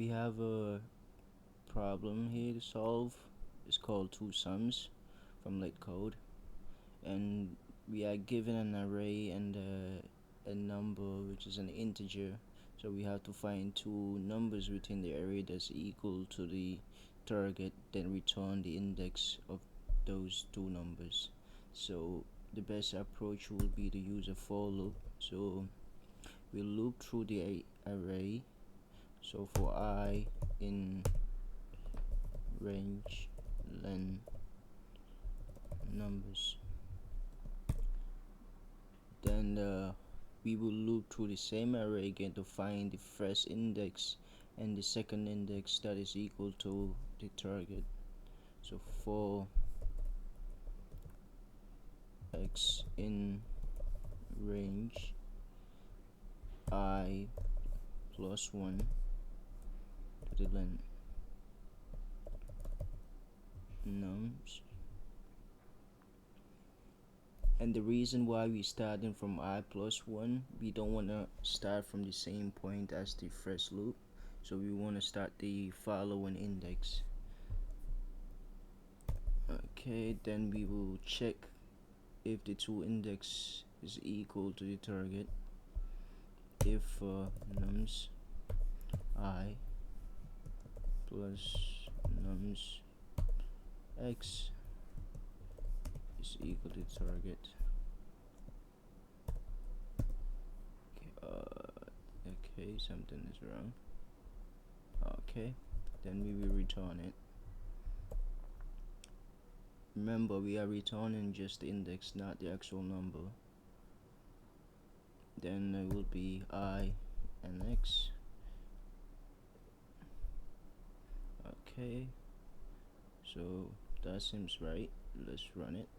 we have a problem here to solve. It's called two sums from LeetCode, and we are given an array and a number which is an integer. So we have to find two numbers within the array that's equal to the target, then return the index of those two numbers. So the best approach will be to use a for loop. So we'll loop through the array. So for I in range len numbers, then we will loop through the same array again to find the first index and the second index that is equal to the target. So for x in range I plus 1 to the len nums. And the reason why we starting from I plus 1, we don't want to start from the same point as the first loop, so we want to start the following index. Okay, then we will check if the two index is equal to the target. If nums I plus nums x is equal to the target. Okay, something is wrong. Okay, then we will return it. Remember, we are returning just the index, not the actual number. Then it will be I and x. Okay, so that seems right. Let's run it.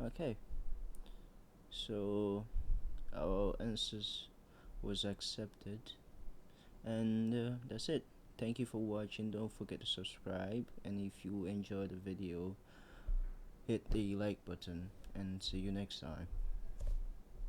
Okay, so our answers was accepted, and that's it. Thank you for watching. Don't forget to subscribe, and if you enjoyed the video, hit the like button, and see you next time.